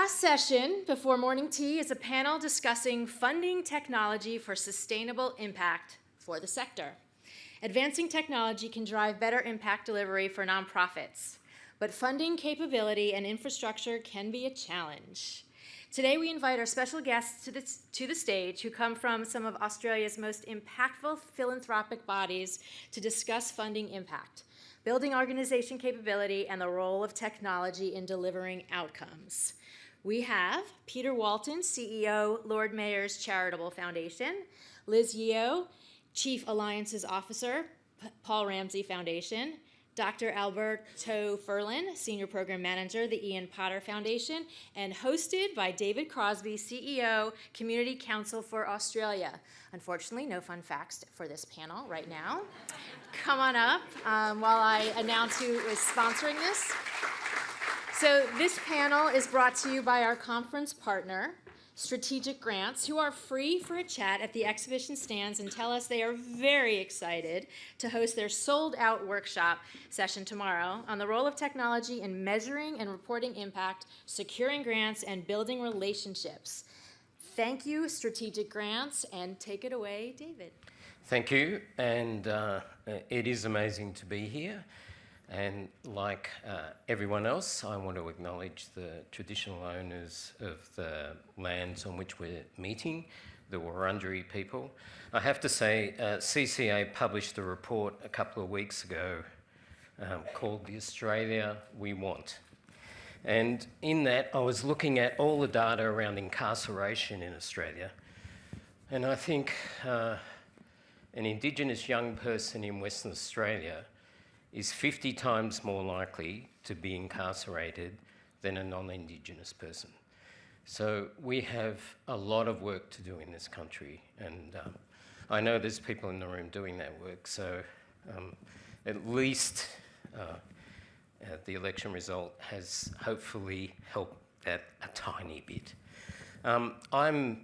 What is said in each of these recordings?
last session before morning tea is a panel discussing funding technology for sustainable impact for the sector. Advancing technology can drive better impact delivery for nonprofits, but funding capability and infrastructure can be a challenge. Today we invite our special guests to the stage who come from some of Australia's most impactful philanthropic bodies to discuss funding impact, building organization capability, and the role of technology in delivering outcomes. We have Peter Walton, CEO, Lord Mayor's Charitable Foundation, Liz Yeo, Chief Alliances Officer, Paul Ramsay Foundation, Dr. Alberto Furlan, Senior Program Manager, the Ian Potter Foundation, and hosted by David Crosbie, CEO, Community Council for Australia. Unfortunately, no fun facts for this panel right now. Come on up while I announce who is sponsoring this. So this panel is brought to you by our conference partner, Strategic Grants, who are free for a chat at the exhibition stands and tell us they are very excited to host their sold-out workshop session tomorrow on the role of technology in measuring and reporting impact, securing grants, and building relationships. Thank you, Strategic Grants, and take it away, David. Thank you, and it is amazing to be here. And like everyone else, I want to acknowledge the traditional owners of the lands on which we're meeting, the Wurundjeri people. I have to say, CCA published a report a couple of weeks ago called The Australia We Want. And in that, I was looking at all the data around incarceration in Australia. And I think an Indigenous young person in Western Australia is 50 times more likely to be incarcerated than a non-Indigenous person. So we have a lot of work to do in this country, and I know there's people in the room doing that work, so at least the election result has hopefully helped that a tiny bit. I'm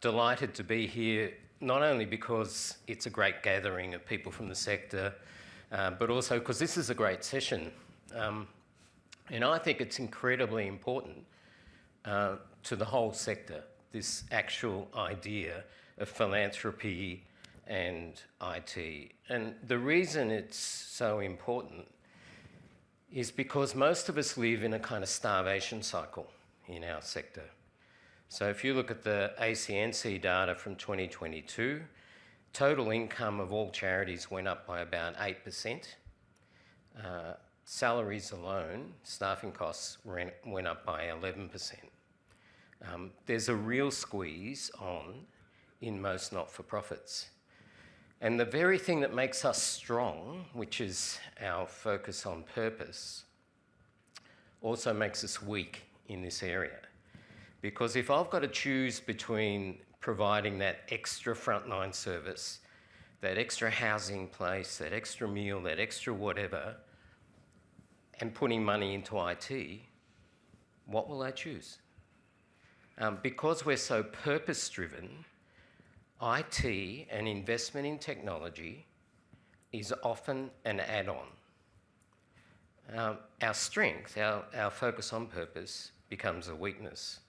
delighted to be here, not only because it's a great gathering of people from the sector, but also because this is a great session. And I think it's incredibly important to the whole sector, this actual idea of philanthropy and IT. And the reason it's so important is because most of us live in a kind of starvation cycle in our sector. So if you look at the ACNC data from 2022, total income of all charities went up by about 8%. Salaries alone, staffing costs, went up by 11%. There's a real squeeze on in most not-for-profits. And the very thing that makes us strong, which is our focus on purpose, also makes us weak in this area. Because if I've got to choose between providing that extra frontline service, that extra housing place, that extra meal, that extra whatever, and putting money into IT, what will I choose? Because we're so purpose-driven, IT and investment in technology is often an add-on. Our strength, our focus on purpose, becomes a weakness.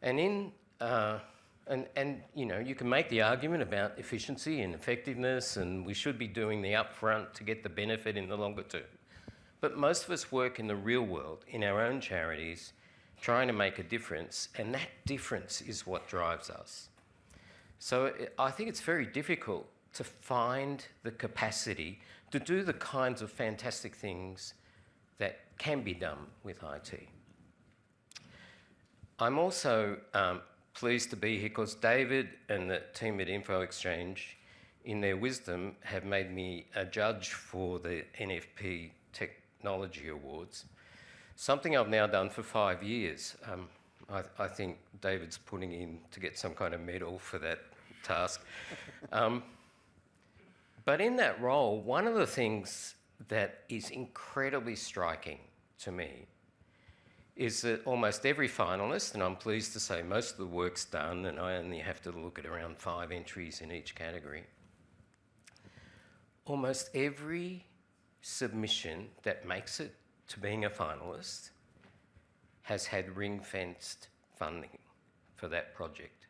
And you know, you can make the argument about efficiency and effectiveness, and we should be doing the upfront to get the benefit in the longer term. But most of us work in the real world, in our own charities, trying to make a difference, and that difference is what drives us. So I think it's very difficult to find the capacity to do the kinds of fantastic things that can be done with IT. I'm also pleased to be here because David and the team at Infoxchange, in their wisdom, have made me a judge for the NFP Technology Awards, something I've now done for 5 years. I think David's putting in to get some kind of medal for that task. But in that role, one of the things that is incredibly striking to me is that almost every finalist, and I'm pleased to say most of the work's done, and I only have to look at around 5 entries in each category, almost every submission that makes it to being a finalist has had ring-fenced funding for that project.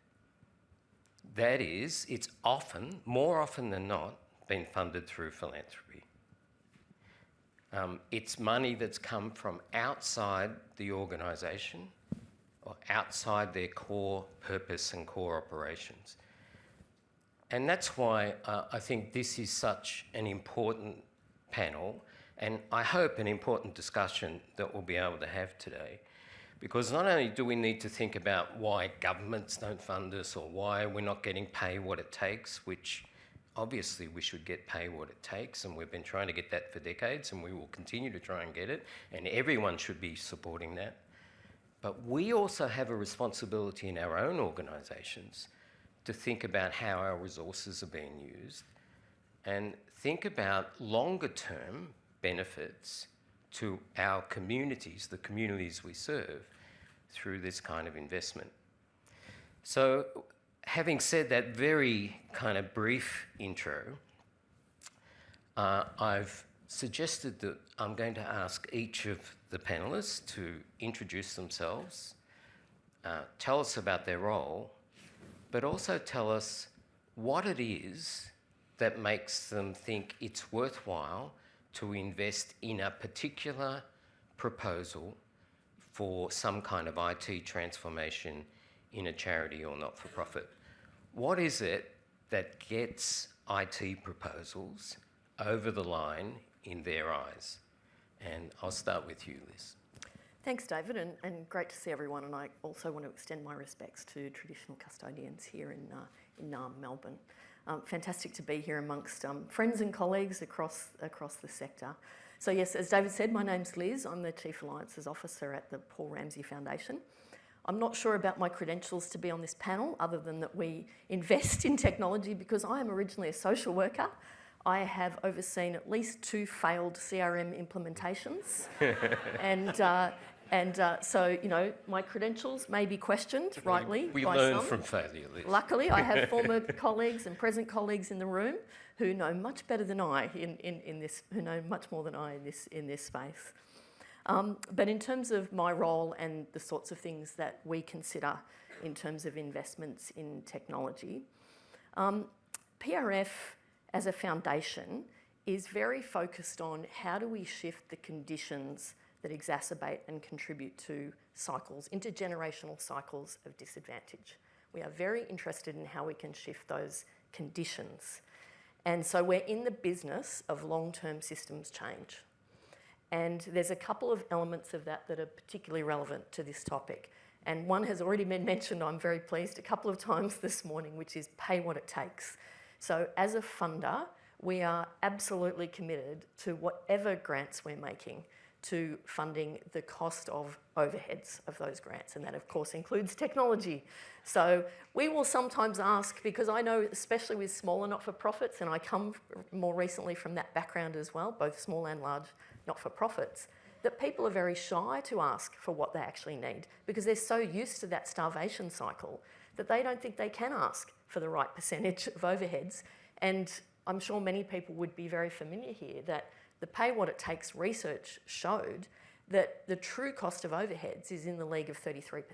That is, it's often, more often than not, been funded through philanthropy. It's money that's come from outside the organisation or outside their core purpose and core operations. And that's why I think this is such an important panel, and I hope an important discussion that we'll be able to have today. Because not only do we need to think about why governments don't fund us or why we're not getting pay what it takes, which obviously we should get pay what it takes, and we've been trying to get that for decades, and we will continue to try and get it, and everyone should be supporting that. But we also have a responsibility in our own organisations to think about how our resources are being used and think about longer term benefits to our communities, the communities we serve, through this kind of investment. So, having said that very kind of brief intro, I've suggested that I'm going to ask each of the panellists to introduce themselves, tell us about their role, but also tell us what it is that makes them think it's worthwhile to invest in a particular proposal for some kind of IT transformation in a charity or not-for-profit. What is it that gets IT proposals over the line in their eyes? And I'll start with you, Liz. Thanks, David, and great to see everyone. And I also want to extend my respects to traditional custodians here in Melbourne. Fantastic to be here amongst friends and colleagues across the sector. So yes, as David said, my name's Liz. I'm the Chief Alliances Officer at the Paul Ramsay Foundation. I'm not sure about my credentials to be on this panel, other than that we invest in technology, because I am originally a social worker. I have overseen at least 2 failed CRM implementations. So, you know, my credentials may be questioned rightly We by learn some. from failure, Liz. Luckily, I have former colleagues and present colleagues in the room who know much better than I in this, who know much more than I in this space. But in terms of my role and the sorts of things that we consider in terms of investments in technology, PRF as a foundation is very focused on how do we shift the conditions that exacerbate and contribute to cycles, intergenerational cycles of disadvantage. We are very interested in how we can shift those conditions. And so we're in the business of long-term systems change. And there's a couple of elements of that that are particularly relevant to this topic. And one has already been mentioned, I'm very pleased, a couple of times this morning, which is pay what it takes. So as a funder, we are absolutely committed to whatever grants we're making to funding the cost of overheads of those grants. And that, of course, includes technology. So we will sometimes ask, because I know, especially with smaller not-for-profits, and I come more recently from that background as well, both small and large not-for-profits, that people are very shy to ask for what they actually need because they're so used to that starvation cycle that they don't think they can ask for the right percentage of overheads. And I'm sure many people would be very familiar here that the pay what it takes research showed that the true cost of overheads is in the league of 33%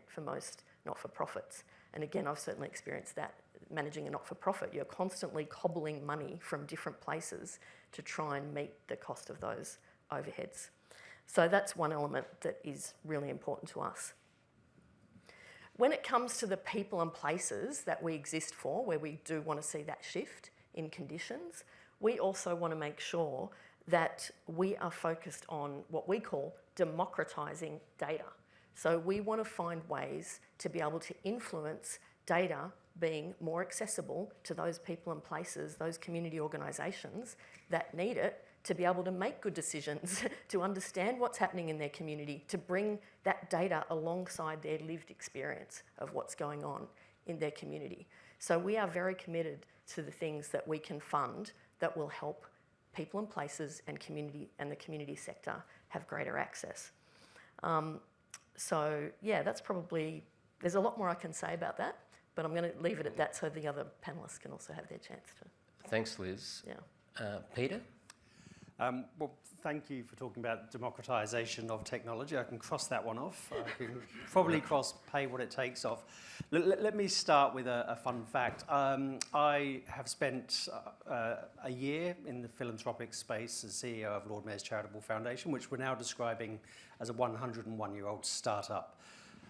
for most not-for-profits. And again, I've certainly experienced that managing a not-for-profit. You're constantly cobbling money from different places to try and meet the cost of those overheads. So that's one element that is really important to us. When it comes to the people and places that we exist for, where we do want to see that shift in conditions, we also want to make sure that we are focused on what we call democratising data. So we want to find ways to be able to influence data being more accessible to those people and places, those community organisations that need it to be able to make good decisions, to understand what's happening in their community, to bring that data alongside their lived experience of what's going on in their community. So we are very committed to the things that we can fund that will help people and places and the community sector have greater access. So yeah, that's probably, there's a lot more I can say about that, but I'm going to leave it at that so the other panellists can also have their chance to. Thanks, Liz. Yeah. Peter? Well, thank you for talking about democratisation of technology. I can cross that one off. I can probably cross pay what it takes off. Let me start with a fun fact. I have spent a year in the philanthropic space as CEO of Lord Mayor's Charitable Foundation, which we're now describing as a 101-year-old startup.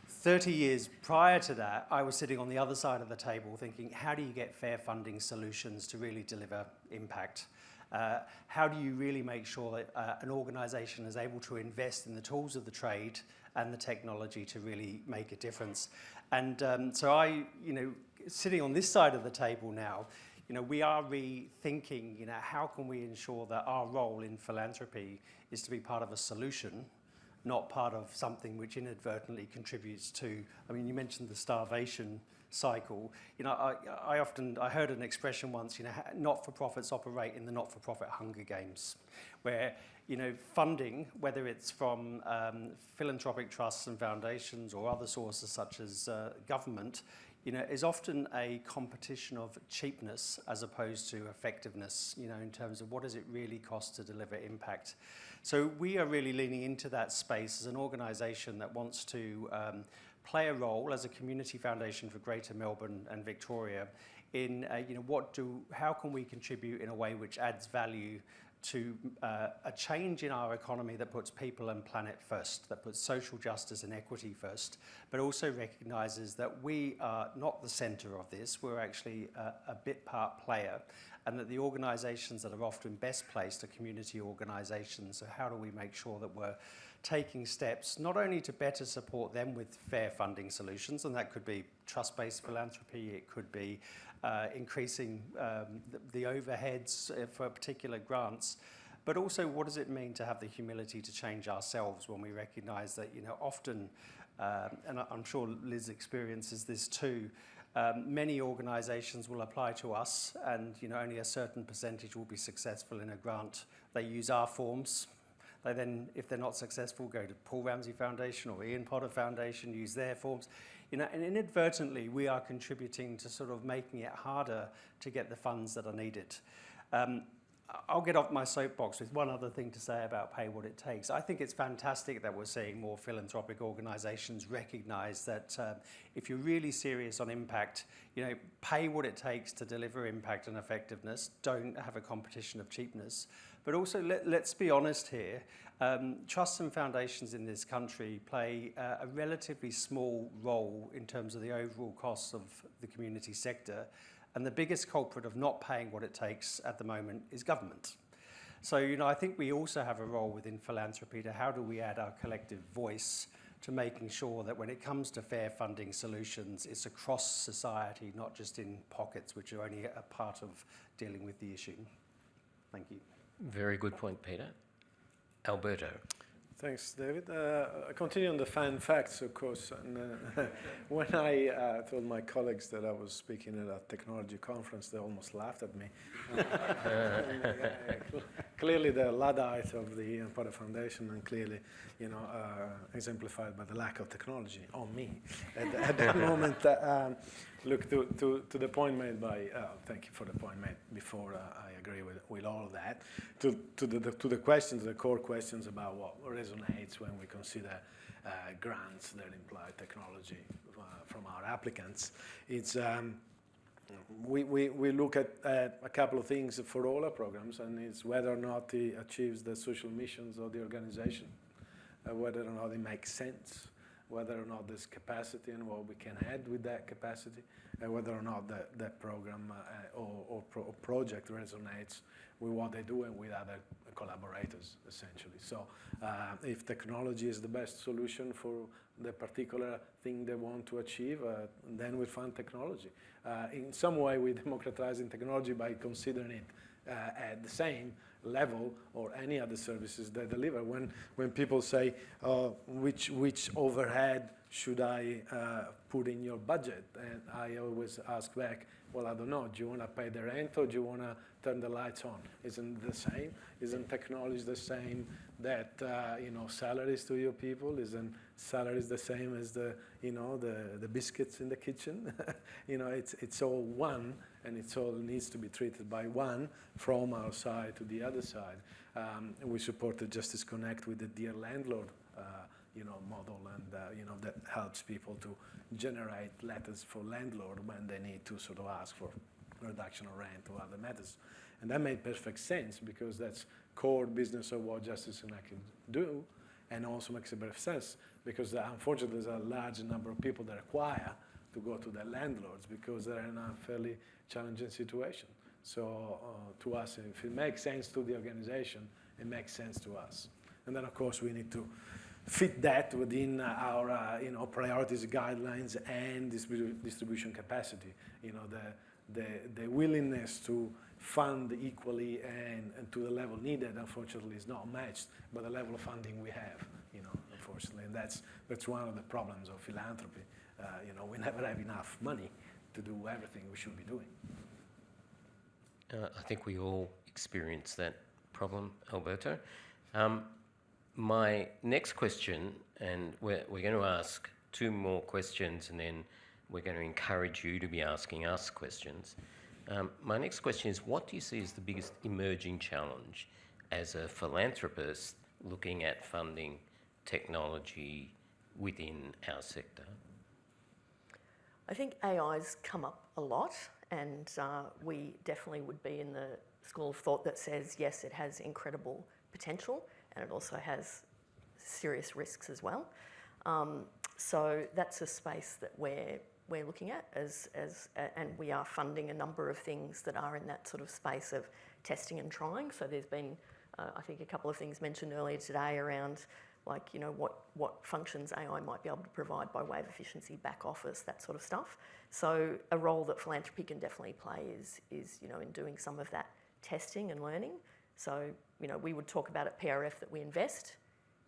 30 years prior to that, I was sitting on the other side of the table thinking, how do you get fair funding solutions to really deliver impact? How do you really make sure that an organisation is able to invest in the tools of the trade and the technology to really make a difference? And so I, sitting on this side of the table now, we are rethinking, how can we ensure that our role in philanthropy is to be part of a solution, not part of something which inadvertently contributes to, you mentioned the starvation cycle. I heard an expression once, not-for-profits operate in the not-for-profit Hunger Games, where, funding, whether it's from philanthropic trusts and foundations or other sources such as government, is often a competition of cheapness as opposed to effectiveness, in terms of what does it really cost to deliver impact. So we are really leaning into that space as an organisation that wants to play a role as a community foundation for Greater Melbourne and Victoria in, how can we contribute in a way which adds value to a change in our economy that puts people and planet first, that puts social justice and equity first, but also recognises that we are not the centre of this, we're actually a bit part player, and that the organisations that are often best placed are community organisations. So how do we make sure that we're taking steps not only to better support them with fair funding solutions, and that could be trust-based philanthropy, it could be increasing the overheads for particular grants, but also what does it mean to have the humility to change ourselves when we recognise that, often, and I'm sure Liz experiences this too, many organisations will apply to us and only a certain percentage will be successful in a grant. They use our forms. They then, if they're not successful, go to Paul Ramsay Foundation or Ian Potter Foundation, use their forms. And inadvertently, we are contributing to sort of making it harder to get the funds that are needed. I'll get off my soapbox with one other thing to say about pay what it takes. I think it's fantastic that we're seeing more philanthropic organisations recognise that if you're really serious on impact, pay what it takes to deliver impact and effectiveness. Don't have a competition of cheapness. But also, let's be honest here, trusts and foundations in this country play a relatively small role in terms of the overall costs of the community sector. And the biggest culprit of not paying what it takes at the moment is government. So, I think we also have a role within philanthropy to how do we add our collective voice to making sure that when it comes to fair funding solutions, it's across society, not just in pockets, which are only a part of dealing with the issue. Thank you. Very good point, Peter. Alberto. Thanks, David. I continue on the fan facts, of course. And when I told my colleagues that I was speaking at a technology conference, they almost laughed at me. Clearly, the Luddite of the Ian Potter Foundation, and clearly, exemplified by the lack of technology on me at that moment. Look, to the point made by, thank you for the point made before, I agree with all of that. To the questions, the core questions about what resonates when we consider grants that imply technology from our applicants, it's we look at a couple of things for all our programs, and it's whether or not it achieves the social missions of the organization, whether or not it makes sense, whether or not there's capacity and what we can add with that capacity, and whether or not that program or project resonates with what they do and with other collaborators, essentially. So if technology is the best solution for the particular thing they want to achieve, then we fund technology. In some way, we're democratizing technology by considering it at the same level or any other services they deliver. When people say, which overhead should I put in your budget? And I always ask back, well, I don't know. Do you want to pay the rent or do you want to turn the lights on? Isn't it the same? Isn't technology the same that, salaries to your people? Isn't salaries the same as the biscuits in the kitchen? It's all one, and it's all needs to be treated by one from our side to the other side. We supported Justice Connect with the Dear Landlord model, and that helps people to generate letters for landlord when they need to sort of ask for reduction of rent or other matters. And that made perfect sense because that's core business of what Justice Connect can do, and also makes a bit of sense because unfortunately there's a large number of people that require to go to their landlords because they're in a fairly challenging situation. So to us, if it makes sense to the organization, it makes sense to us. And then of course we need to fit that within our priorities, guidelines, and distribution capacity. The willingness to fund equally and to the level needed, unfortunately, is not matched by the level of funding we have. Unfortunately, and that's one of the problems of philanthropy. We never have enough money to do everything we should be doing. I think we all experience that problem, Alberto. My next question, and we're going to ask 2 more questions, and then we're going to encourage you to be asking us questions. My next question is, what do you see as the biggest emerging challenge as a philanthropist looking at funding technology within our sector? I think AI's come up a lot, and we definitely would be in the school of thought that says, yes, it has incredible potential, and it also has serious risks as well. So that's a space that we're looking at and we are funding a number of things that are in that sort of space of testing and trying. So there's been, I think, a couple of things mentioned earlier today around what functions AI might be able to provide by way of efficiency, back office, that sort of stuff. So a role that philanthropy can definitely play is in doing some of that testing and learning. So, we would talk about at PRF that we invest,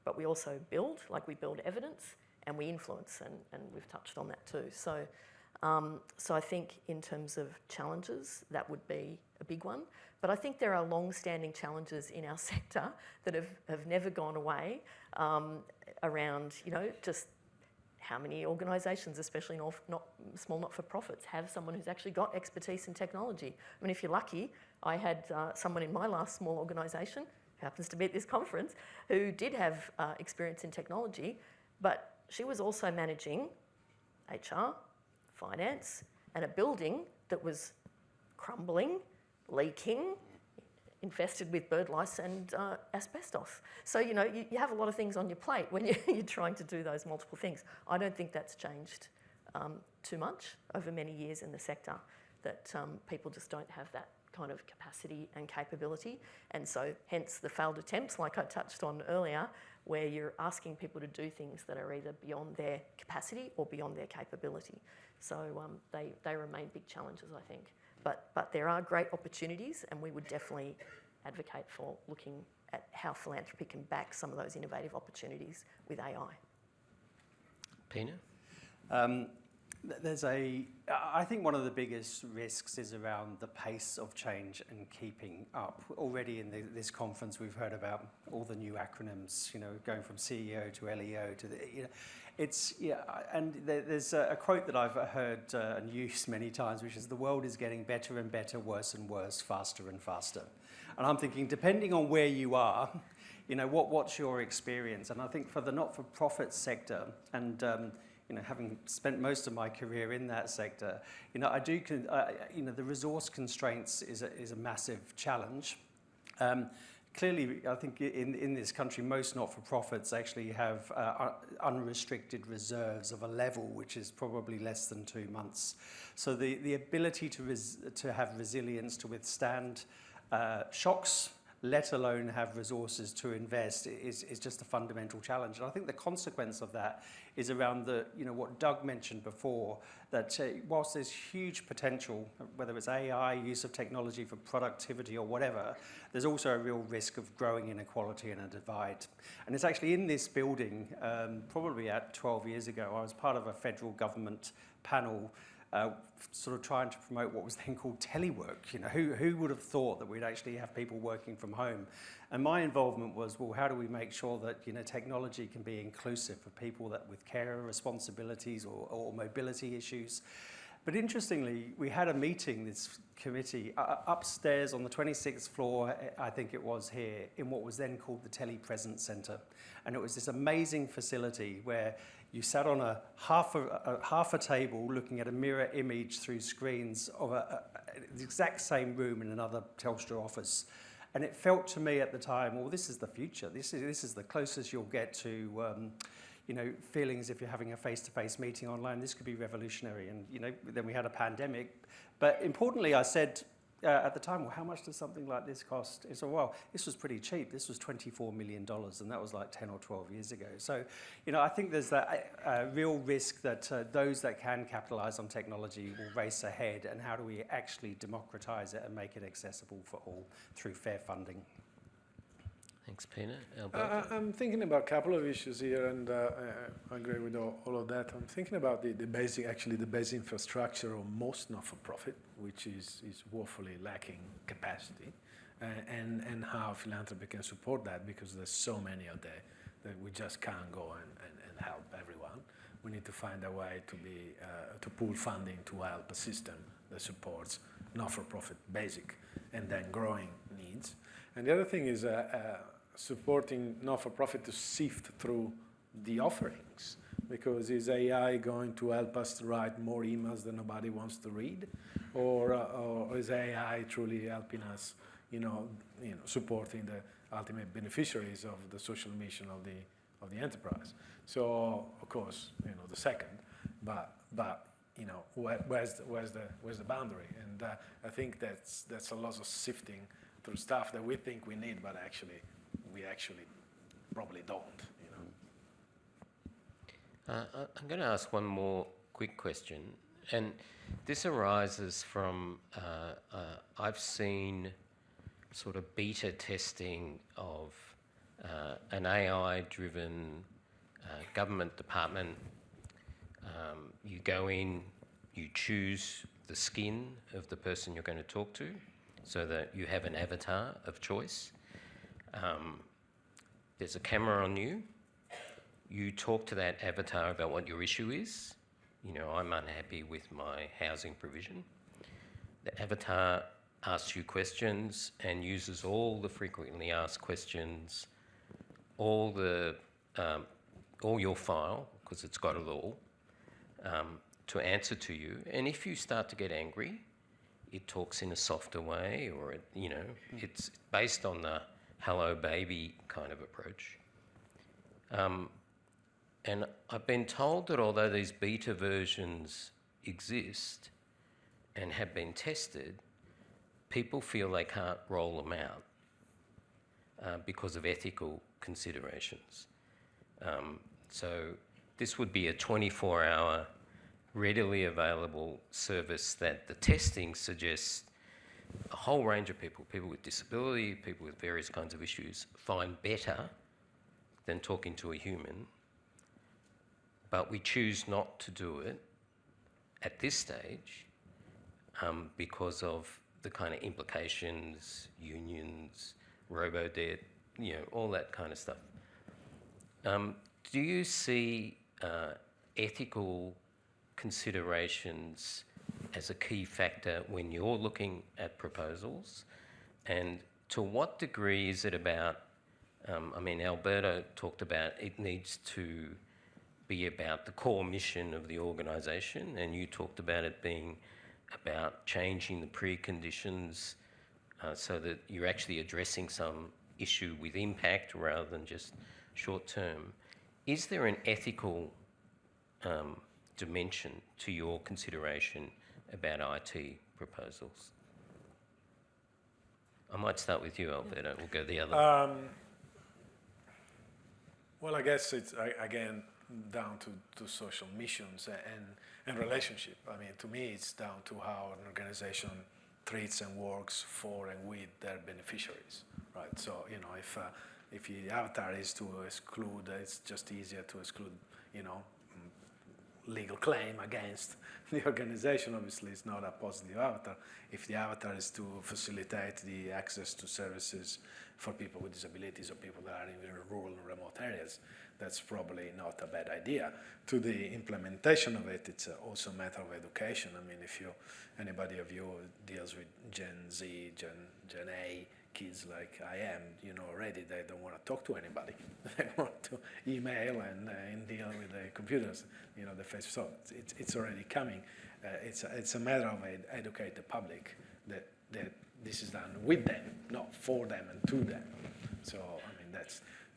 but we also build, we build evidence and we influence, and we've touched on that too. So I think in terms of challenges, that would be a big one. But I think there are long-standing challenges in our sector that have never gone away around, just how many organisations, especially small not-for-profits, have someone who's actually got expertise in technology. I mean, if you're lucky, I had someone in my last small organisation, who happens to be at this conference, who did have experience in technology, but she was also managing HR, finance, and a building that was crumbling, leaking, infested with bird lice and asbestos. So, you have a lot of things on your plate when you're trying to do those multiple things. I don't think that's changed too much over many years in the sector, that people just don't have that kind of capacity and capability. And so hence the failed attempts, like I touched on earlier, where you're asking people to do things that are either beyond their capacity or beyond their capability. So they remain big challenges, I think. But there are great opportunities, and we would definitely advocate for looking at how philanthropy can back some of those innovative opportunities with AI. Pina? I think one of the biggest risks is around the pace of change and keeping up. Already in this conference, we've heard about all the new acronyms, going from CEO to LEO to and there's a quote that I've heard and used many times, which is, the world is getting better and better, worse and worse, faster and faster. And I'm thinking, depending on where you are, what's your experience? And I think for the not-for-profit sector, and having spent most of my career in that sector, the resource constraints is a massive challenge. Clearly, I think in this country, most not-for-profits actually have unrestricted reserves of a level which is probably less than 2 months. So the ability to have resilience to withstand shocks, let alone have resources to invest, is just a fundamental challenge. And I think the consequence of that is around what Doug mentioned before, that whilst there's huge potential, whether it's AI, use of technology for productivity or whatever, there's also a real risk of growing inequality and a divide. And it's actually in this building, probably 12 years ago, I was part of a federal government panel sort of trying to promote what was then called telework. Who would have thought that we'd actually have people working from home? And my involvement was, well, how do we make sure that technology can be inclusive for people with carer responsibilities or mobility issues? But interestingly, we had a meeting, this committee, upstairs on the 26th floor, I think it was here, in what was then called the Telepresence Centre. And it was this amazing facility where you sat on a half a table looking at a mirror image through screens of the exact same room in another Telstra office. And it felt to me at the time, well, this is the future. This is the closest you'll get to feeling as if you're having a face-to-face meeting online. This could be revolutionary. And, then we had a pandemic. But importantly, I said at the time, well, how much does something like this cost? He said, well, this was pretty cheap. This was $24 million, and that was like 10 or 12 years ago. So, I think there's that real risk that those that can capitalize on technology will race ahead. And how do we actually democratize it and make it accessible for all through fair funding? Thanks, Peter. Alberto? I'm thinking about a couple of issues here, and I agree with all of that. I'm thinking about the basic infrastructure of most not-for-profit, which is woefully lacking capacity, and how philanthropy can support that, because there's so many out there that we just can't go and help everyone. We need to find a way to pool funding to help a system that supports not-for-profit basic and then growing needs. And the other thing is supporting not-for-profit to sift through the offerings, because is AI going to help us to write more emails that nobody wants to read, or is AI truly helping us, supporting the ultimate beneficiaries of the social mission of the enterprise? So of course, the second, but where's the boundary? And I think that's a lot of sifting through stuff that we think we need, but we actually probably don't. I'm going to ask one more quick question, and this arises from I've seen sort of beta testing of an AI-driven government department. You go in, you choose the skin of the person you're going to talk to, so that you have an avatar of choice. There's a camera on you. You talk to that avatar about what your issue is. I'm unhappy with my housing provision. The avatar asks you questions and uses all the frequently asked questions, all your file, because it's got it all, to answer to you. And if you start to get angry, it talks in a softer way, or it's based on the hello baby kind of approach. And I've been told that although these beta versions exist and have been tested, people feel they can't roll them out because of ethical considerations. So this would be a 24-hour readily available service that the testing suggests a whole range of people with disability, people with various kinds of issues, find better than talking to a human. But we choose not to do it at this stage because of the kind of implications, unions, robo-debt, all that kind of stuff. Do you see ethical considerations as a key factor when you're looking at proposals? And to what degree is it about, Alberto talked about it needs to be about the core mission of the organisation, and you talked about it being about changing the preconditions so that you're actually addressing some issue with impact rather than just short term. Is there an ethical dimension to your consideration about IT proposals? I might start with you, Alberto. We'll go the other way. Well, I guess it's, again, down to social missions and relationship. To me, it's down to how an organization treats and works for and with their beneficiaries, right? So, if the avatar is to exclude, it's just easier to exclude, legal claim against the organization. Obviously, it's not a positive avatar. If the avatar is to facilitate the access to services for people with disabilities or people that are in rural and remote areas, that's probably not a bad idea. To the implementation of it, it's also a matter of education. I mean, if anybody of you deals with Gen Z, Gen A kids like I am, you know already they don't want to talk to anybody. They want to email and deal with the computers, you know, the face. So it's already coming. It's a matter of educate the public that this is done with them, not for them and to them. So I mean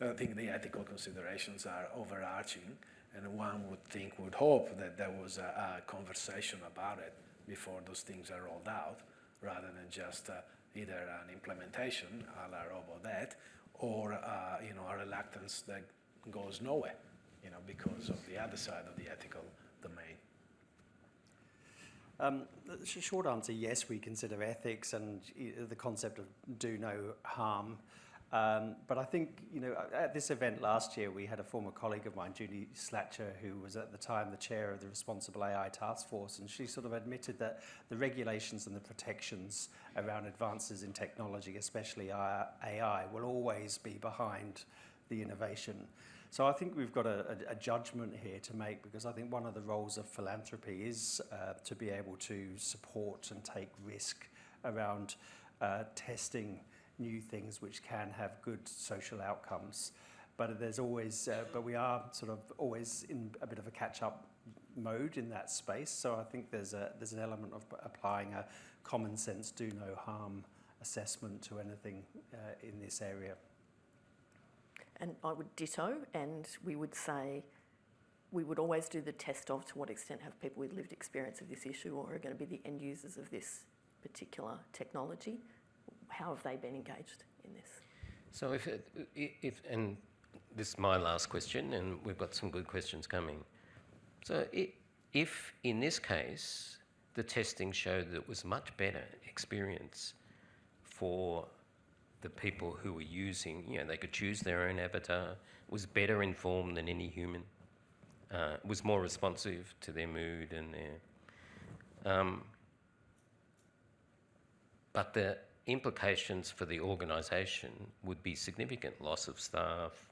I think the ethical considerations are overarching, and one would hope that there was a conversation about it before those things are rolled out, rather than just either an implementation a la RoboDet or a reluctance that goes nowhere, you know, because of the other side of the ethical domain. The short answer, yes, we consider ethics and the concept of do no harm. But I think, you know, at this event last year, we had a former colleague of mine, Judy Slatcher, who was at the time the chair of the Responsible AI Task Force, and she sort of admitted that the regulations and the protections around advances in technology, especially AI, will always be behind the innovation. So I think we've got a judgment here to make, because I think one of the roles of philanthropy is to be able to support and take risk around testing new things which can have good social outcomes. But there's always, but we are sort of always in a bit of a catch-up mode in that space. So I think there's an element of applying a common sense, do no harm assessment to anything in this area. And I would ditto, and we would say we would always do the test of to what extent have people with lived experience of this issue or are going to be the end users of this particular technology. How have they been engaged in this? So if and this is my last question, and we've got some good questions coming. So if in this case the testing showed that it was much better experience for the people who were using, you know, they could choose their own avatar, was better informed than any human, was more responsive to their mood and their... but the implications for the organisation would be significant loss of staff,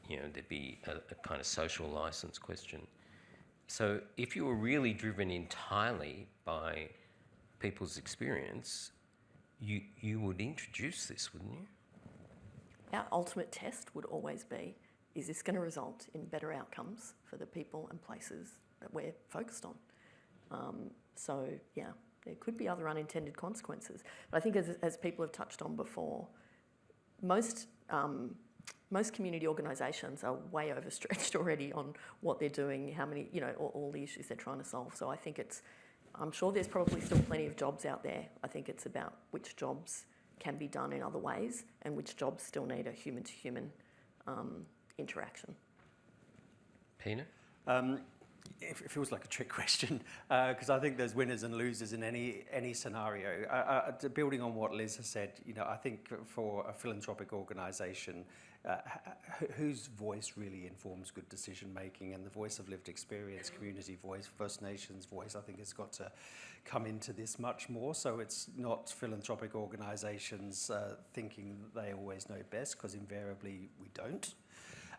you know, there'd be a kind of social licence question. So if you were really driven entirely by people's experience, you would introduce this, wouldn't you? Our ultimate test would always be, is this going to result in better outcomes for the people and places that we're focused on? So, yeah, there could be other unintended consequences. But I think as people have touched on before, most community organisations are way overstretched already on what they're doing, how many, you know, all the issues they're trying to solve. So I think I'm sure there's probably still plenty of jobs out there. I think it's about which jobs can be done in other ways and which jobs still need a human-to-human interaction. Peter? It feels like a trick question, because I think there's winners and losers in any scenario. Building on what Liz has said, you know, I think for a philanthropic organisation, whose voice really informs good decision making, and the voice of lived experience, community voice, First Nations voice, I think has got to come into this much more. So it's not philanthropic organisations thinking they always know best, because invariably we don't.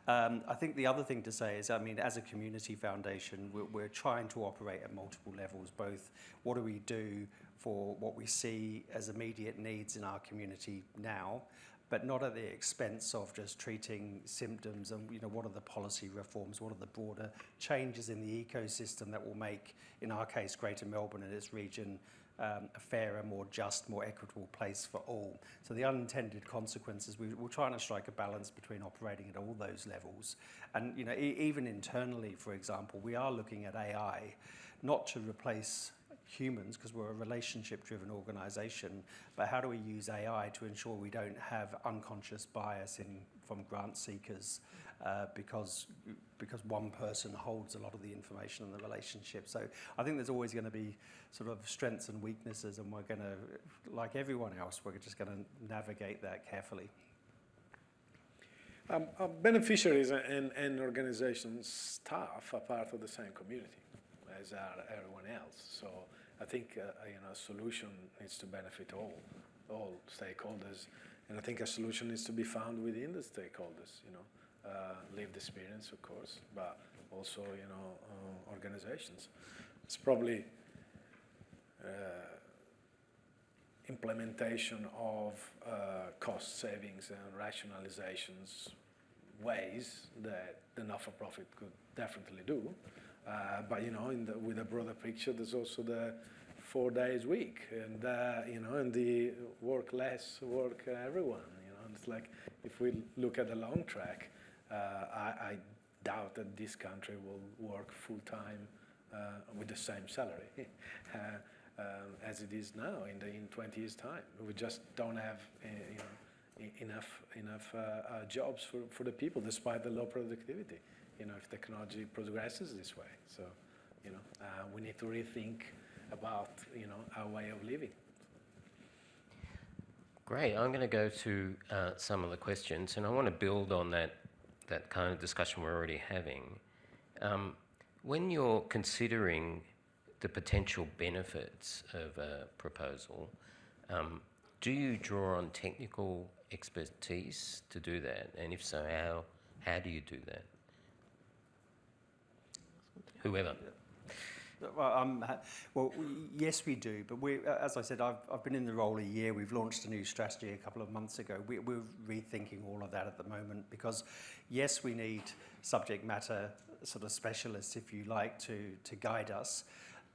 I think the other thing to say is, I mean, as a community foundation, we're trying to operate at multiple levels, both what do we do for what we see as immediate needs in our community now, but not at the expense of just treating symptoms, and, you know, what are the policy reforms, what are the broader changes in the ecosystem that will make, in our case, Greater Melbourne and its region, a fairer, more just, more equitable place for all. So the unintended consequences, we're trying to strike a balance between operating at all those levels. And, you know, even internally, for example, we are looking at AI, not to replace humans, because we're a relationship-driven organisation, but how do we use AI to ensure we don't have unconscious bias from grant seekers because one person holds a lot of the information in the relationship. So I think there's always going to be sort of strengths and weaknesses, and we're going to, like everyone else, we're just going to navigate that carefully. Beneficiaries and organizations staff are part of the same community as are everyone else. So I think a solution needs to benefit all stakeholders, and I think a solution needs to be found within the stakeholders. Lived experience, of course, but also organizations. It's probably implementation of cost savings and rationalizations ways that the not-for-profit could definitely do. But with a broader picture, there's also the 4 days week, and and the work less, work everyone. And it's like, if we look at the long track, I doubt that this country will work full time with the same salary as it is now in 20 years' time. We just don't have enough jobs for the people, despite the low productivity. If technology progresses this way, so we need to rethink about our way of living. Great. I'm going to go to some of the questions, and I want to build on that kind of discussion we're already having. When you're considering the potential benefits of a proposal, do you draw on technical expertise to do that? And if so, how do you do that? Whoever. Well, yes, we do. But as I said, I've been in the role a year. We've launched a new strategy a couple of months ago. We're rethinking all of that at the moment because, yes, we need subject matter sort of specialists, if you like, to guide us.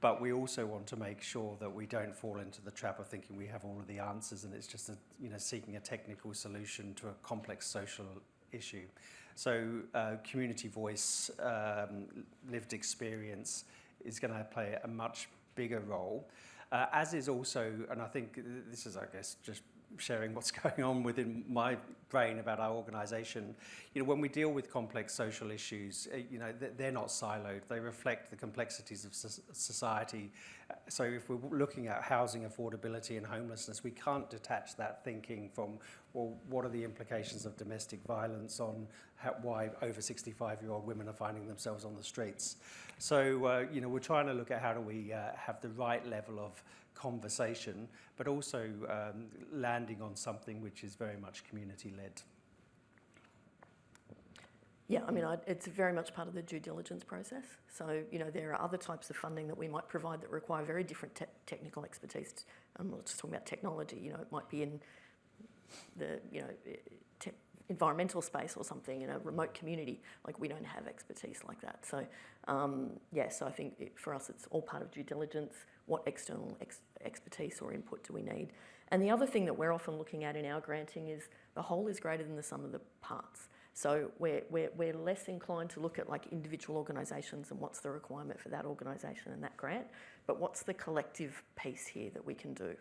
But we also want to make sure that we don't fall into the trap of thinking we have all of the answers and it's just seeking a technical solution to a complex social issue. So community voice, lived experience is going to play a much bigger role, as is also, and I think this is, I guess, just sharing what's going on within my brain about our organisation. When we deal with complex social issues, they're not siloed. They reflect the complexities of society. So if we're looking at housing affordability and homelessness, we can't detach that thinking from, well, what are the implications of domestic violence on why over 65-year-old women are finding themselves on the streets. So, we're trying to look at how do we have the right level of conversation, but also landing on something which is very much community-led. Yeah, it's very much part of the due diligence process. So, there are other types of funding that we might provide that require very different technical expertise. I'm not just talking about technology, it might be in the, environmental space or something in a remote community. Like, we don't have expertise like that. So, so I think for us, it's all part of due diligence. What external expertise or input do we need? And the other thing that we're often looking at in our granting is the whole is greater than the sum of the parts. So we're less inclined to look at like individual organisations and what's the requirement for that organisation and that grant, but what's the collective piece here that we can do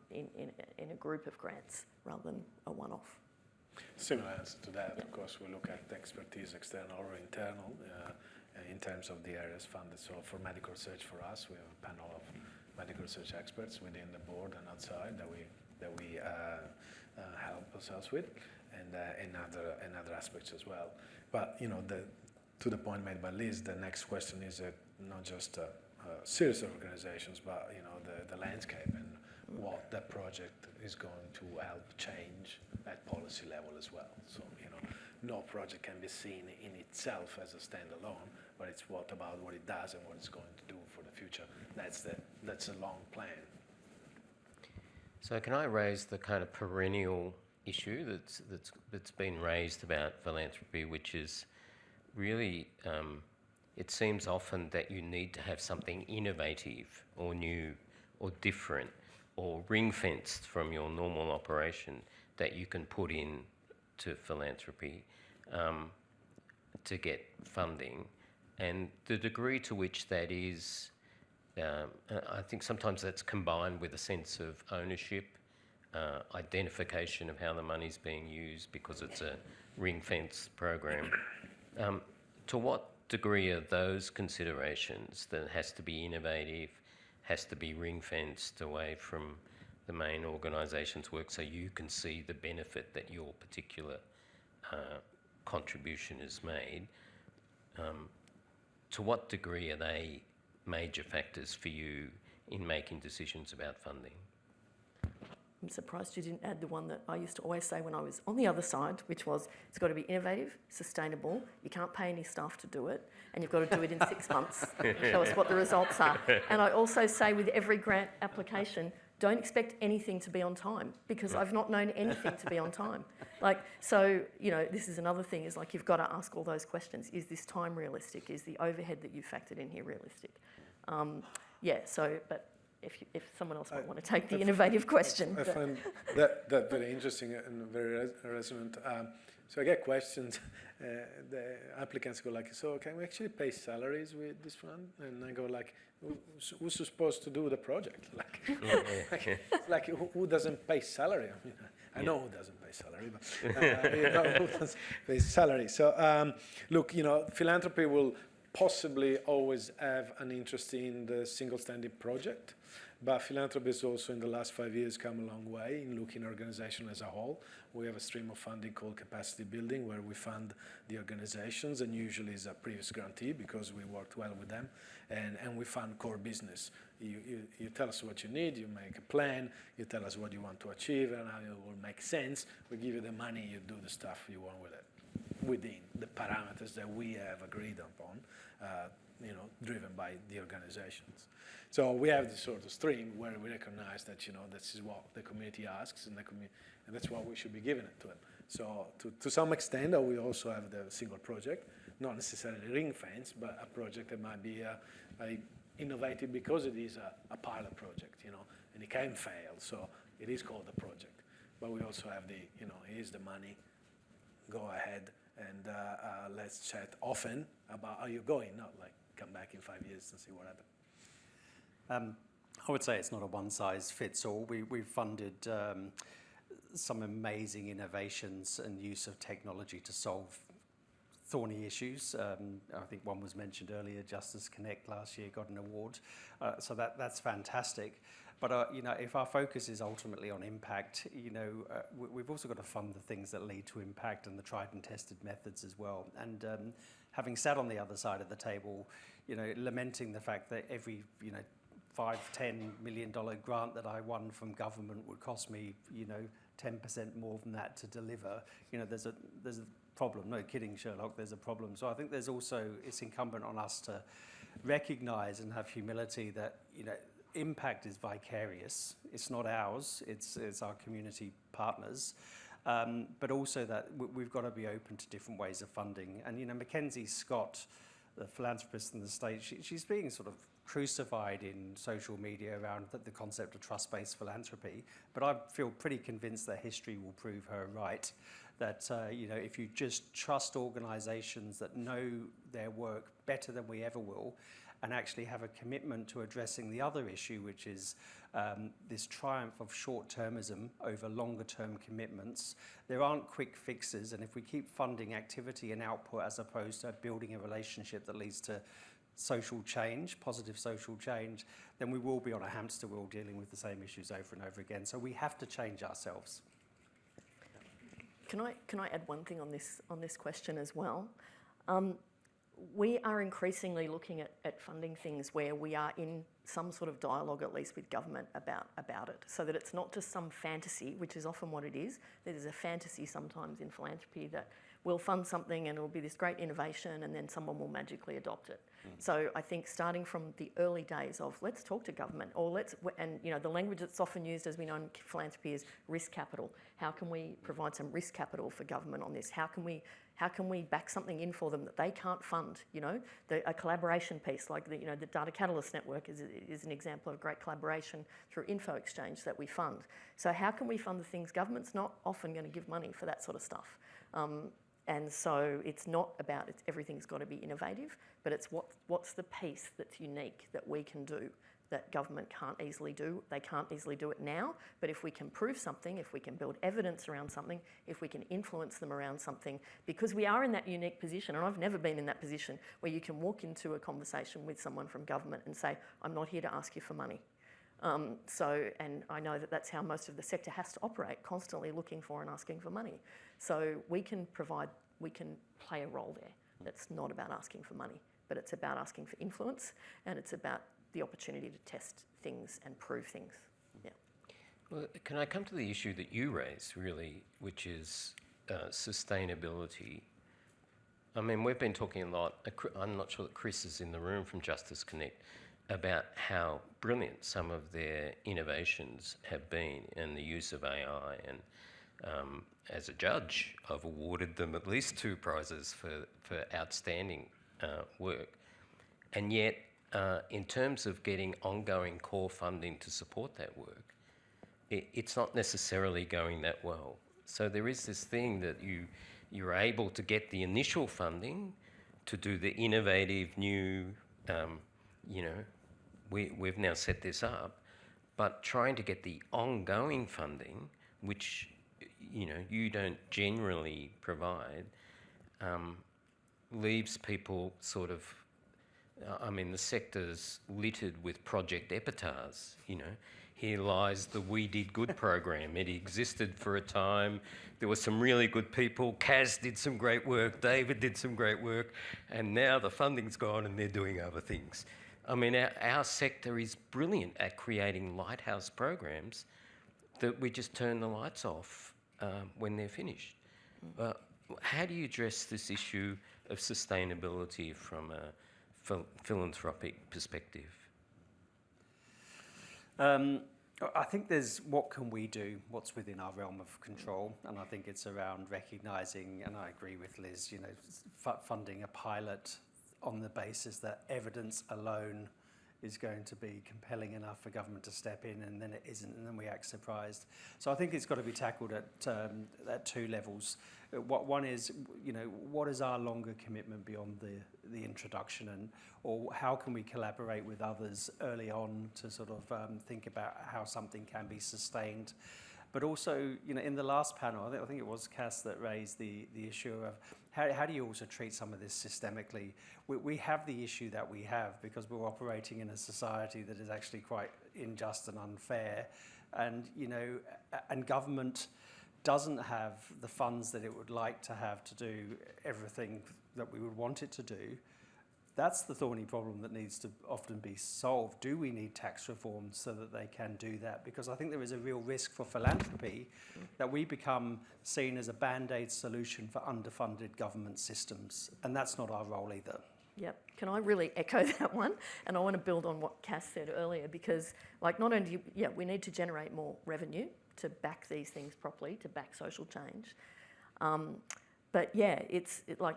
in a group of grants rather than a one-off. Similar answer to that, of course, we look at the expertise, external or internal, in terms of the areas funded. So for medical research, for us, we have a panel of medical research experts within the board and outside that we help ourselves with, and other aspects as well. But to the point made by Liz, the next question is not just a series of organizations, but the landscape and what that project is going to help change at policy level as well. So no project can be seen in itself as a standalone, but it's about what it does and what it's going to do for the future. That's a long plan. So can I raise the kind of perennial issue that's been raised about philanthropy, which is really it seems often that you need to have something innovative or new or different or ring-fenced from your normal operation that you can put in to philanthropy to get funding. And the degree to which that is, I think sometimes that's combined with a sense of ownership, identification of how the money's being used because it's a ring-fenced program. To what degree are those considerations that has to be innovative, has to be ring-fenced away from the main organisation's work so you can see the benefit that your particular contribution is made, to what degree are they major factors for you in making decisions about funding? I'm surprised you didn't add the one that I used to always say when I was on the other side, which was it's got to be innovative, sustainable, you can't pay any staff to do it, and you've got to do it in 6 months. Show us what the results are. And I also say with every grant application, don't expect anything to be on time, because I've not known anything to be on time. So, this is another thing, is like you've got to ask all those questions. Is this time realistic? Is the overhead that you factored in here realistic? But if someone else might want to take the innovative question. I find that very interesting and very resonant. So I get questions. The applicants go like, so can we actually pay salaries with this fund? And I go like, who's supposed to do the project? Who doesn't pay salary? I mean, I know who doesn't pay salary, but who doesn't pay salary? So look, philanthropy will possibly always have an interest in the single-standing project. But philanthropy has also in the last 5 years come a long way in looking at organization as a whole. We have a stream of funding called capacity building, where we fund the organizations, and usually is a previous grantee because we worked well with them, and we fund core business. You tell us what you need, you make a plan, you tell us what you want to achieve and how it will make sense. We give you the money, you do the stuff you want with it, within the parameters that we have agreed upon, driven by the organizations. So we have this sort of stream where we recognize that, this is what the community asks, and that's what we should be giving it to them. So to some extent, we also have the single project, not necessarily ring fence, but a project that might be innovative because it is a pilot project, and it can fail. So it is called a project. But we also have here's the money, go ahead, and let's chat often about how you're going, not like come back in 5 years and see what happened. I would say it's not a one-size-fits-all. We've funded some amazing innovations and use of technology to solve thorny issues. I think one was mentioned earlier, Justice Connect last year got an award. So that's fantastic. But if our focus is ultimately on impact, we've also got to fund the things that lead to impact and the tried and tested methods as well. And having sat on the other side of the table, lamenting the fact that every $5-10 million grant that I won from government would cost me 10% more than that to deliver. There's a problem. No kidding, Sherlock. There's a problem. So I think it's incumbent on us to recognise and have humility that impact is vicarious. It's not ours. It's our community partners. But also that we've got to be open to different ways of funding. And Mackenzie Scott, the philanthropist in the States, she's being sort of crucified in social media around the concept of trust-based philanthropy. But I feel pretty convinced that history will prove her right. That if you just trust organisations that know their work better than we ever will, and actually have a commitment to addressing the other issue, which is this triumph of short-termism over longer-term commitments. There aren't quick fixes, and if we keep funding activity and output as opposed to building a relationship that leads to social change, positive social change, then we will be on a hamster wheel dealing with the same issues over and over again. So we have to change ourselves. Can I add one thing on this question as well? We are increasingly looking at funding things where we are in some sort of dialogue, at least with government, about it, so that it's not just some fantasy, which is often what it is. There's a fantasy sometimes in philanthropy that we'll fund something and it will be this great innovation and then someone will magically adopt it. So I think starting from the early days of let's talk to government, or the language that's often used, as we know in philanthropy, is risk capital. How can we provide some risk capital for government on this? How can we back something in for them that they can't fund? A collaboration piece like the Data Catalyst Network is an example of great collaboration through Infoxchange that we fund. So how can we fund the things government's not often going to give money for that sort of stuff? And so it's not about everything's got to be innovative, but it's what's the piece that's unique that we can do that government can't easily do. They can't easily do it now, but if we can prove something, if we can build evidence around something, if we can influence them around something, because we are in that unique position, and I've never been in that position, where you can walk into a conversation with someone from government and say, I'm not here to ask you for money. And I know that that's how most of the sector has to operate, constantly looking for and asking for money. So we can play a role there. That's not about asking for money, but it's about asking for influence, and it's about the opportunity to test things and prove things. Yeah. Well, can I come to the issue that you raised, really, which is sustainability? I mean, we've been talking a lot, I'm not sure that Chris is in the room from Justice Connect, about how brilliant some of their innovations have been in the use of AI. And as a judge, I've awarded them at least 2 prizes for outstanding work. And yet, in terms of getting ongoing core funding to support that work, it's not necessarily going that well. So there is this thing that you're able to get the initial funding to do the innovative new, we've now set this up, but trying to get the ongoing funding, which you don't generally provide, leaves people sort of, the sector's littered with project epitaphs, Here lies the We Did Good program. It existed for a time. There were some really good people. Kaz did some great work. David did some great work. And now the funding's gone and they're doing other things. Our sector is brilliant at creating lighthouse programs that we just turn the lights off when they're finished. How do you address this issue of sustainability from a philanthropic perspective? I think there's what can we do, what's within our realm of control, and I think it's around recognising, and I agree with Liz, funding a pilot on the basis that evidence alone is going to be compelling enough for government to step in, and then it isn't, and then we act surprised. So I think it's got to be tackled at 2 levels. One is, what is our longer commitment beyond the introduction, or how can we collaborate with others early on to sort of think about how something can be sustained. But also, in the last panel, I think it was Cass that raised the issue of how do you also treat some of this systemically? We have the issue that we have because we're operating in a society that is actually quite unjust and unfair, and and government doesn't have the funds that it would like to have to do everything that we would want it to do. That's the thorny problem that needs to often be solved. Do we need tax reform so that they can do that? Because I think there is a real risk for philanthropy that we become seen as a band-aid solution for underfunded government systems. And that's not our role either. Yep. Can I really echo that one? And I want to build on what Cass said earlier, because not only we need to generate more revenue to back these things properly, to back social change. But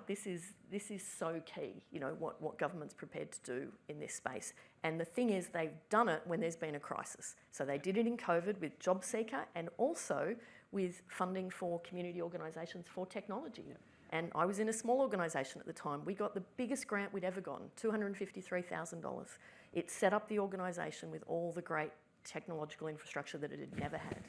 this is so key, what government's prepared to do in this space. And the thing is, they've done it when there's been a crisis. So they did it in COVID with JobSeeker and also with funding for community organisations for technology. Yeah. And I was in a small organisation at the time. We got the biggest grant we'd ever gotten, $253,000. It set up the organisation with all the great technological infrastructure that it had never had.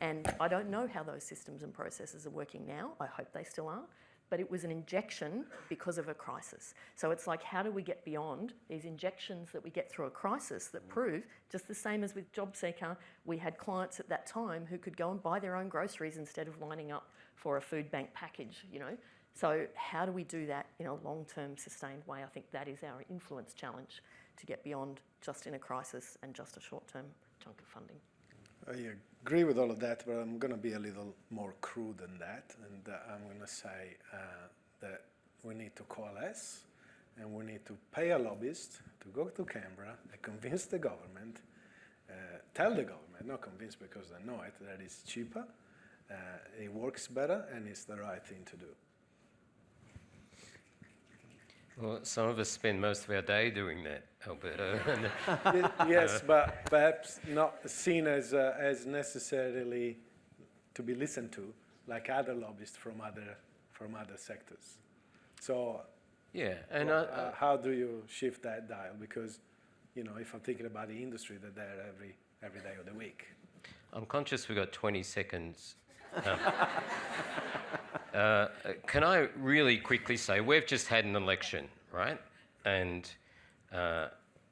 And I don't know how those systems and processes are working now. I hope they still are. But it was an injection because of a crisis. So it's like, how do we get beyond these injections that we get through a crisis that prove, just the same as with JobSeeker, we had clients at that time who could go and buy their own groceries instead of lining up for a food bank package, So how do we do that in a long-term sustained way? I think that is our influence challenge, to get beyond just in a crisis and just a short-term chunk of funding. I agree with all of that, but I'm going to be a little more crude than that, and I'm going to say that we need to coalesce, and we need to pay a lobbyist to go to Canberra and convince the government, tell the government, not convince because they know it, that it's cheaper, it works better, and it's the right thing to do. Well, some of us spend most of our day doing that, Alberto. Yes, but perhaps not seen as necessarily to be listened to, like other lobbyists from other sectors. So, yeah, and how do you shift that dial? Because, if I'm thinking about the industry, they're there every day of the week. I'm conscious we've got 20 seconds. Can I really quickly say, we've just had an election, right? And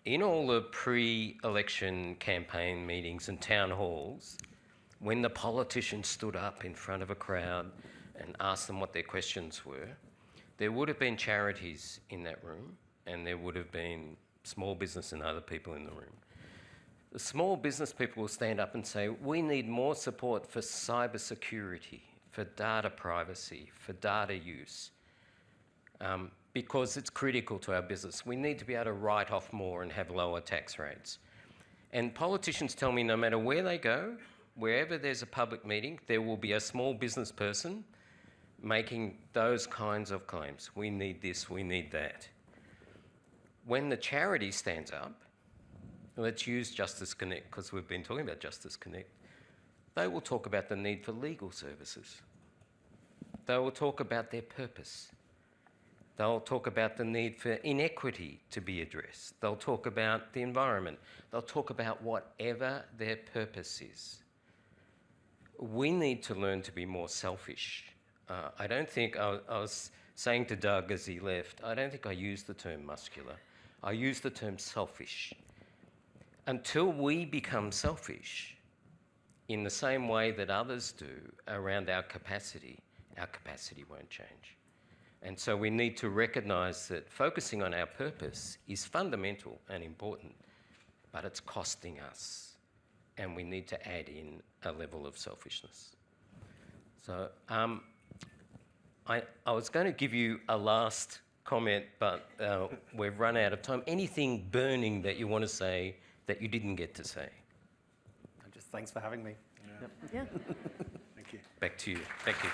in all the pre-election campaign meetings and town halls, when the politicians stood up in front of a crowd and asked them what their questions were, there would have been charities in that room, and there would have been small business and other people in the room. The small business people will stand up and say, we need more support for cyber security, for data privacy, for data use, because it's critical to our business. We need to be able to write off more and have lower tax rates. And politicians tell me no matter where they go, wherever there's a public meeting, there will be a small business person making those kinds of claims. We need this, we need that. When the charity stands up, let's use Justice Connect, because we've been talking about Justice Connect, they will talk about the need for legal services. They will talk about their purpose. They'll talk about the need for inequity to be addressed. They'll talk about the environment. They'll talk about whatever their purpose is. We need to learn to be more selfish. I don't think, I was saying to Doug as he left, I don't think I used the term muscular. I used the term selfish. Until we become selfish in the same way that others do around our capacity won't change. And so we need to recognise that focusing on our purpose is fundamental and important, but it's costing us, and we need to add in a level of selfishness. So I was going to give you a last comment, but we've run out of time. Anything burning that you want to say that you didn't get to say? Just thanks for having me. Yeah. Thank you. Back to you. Thank you.